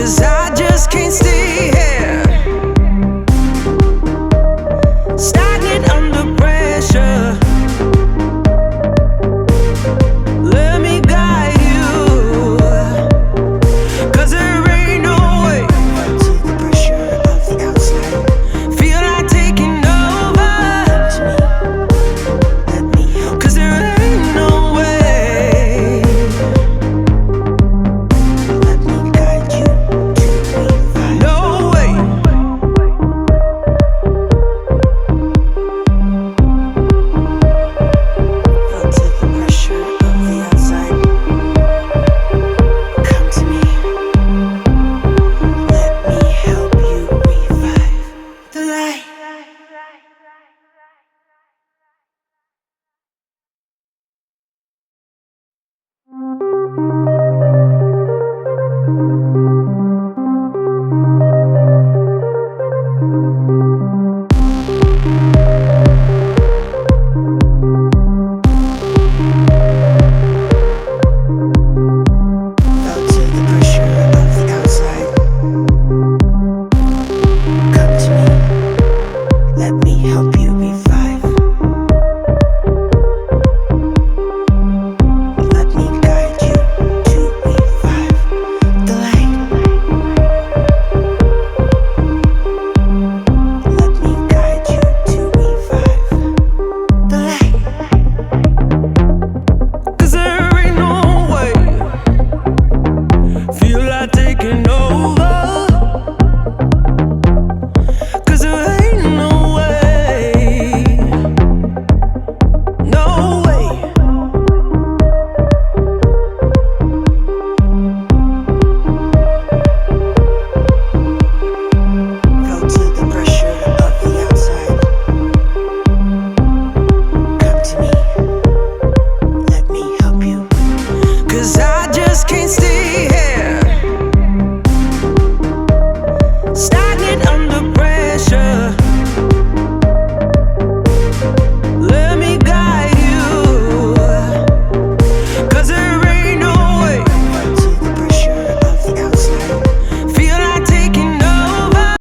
'cause I just can't stay here, stagnant under pressure. Let me guide you, 'cause there ain't no way. To the pressure of the outside, feel like taking over. Let me help, 'cause there ain't no way. Let me guide you to revive. No way. Feel to the pressure of the outside. Come to me. Let me help you revive the light. Felt to the pressure of the outside. Come to me. Let me help you revive. Let me guide you to revive the light. Let me guide you to revive the light. 'Cause there ain't no way. Feel like taking over.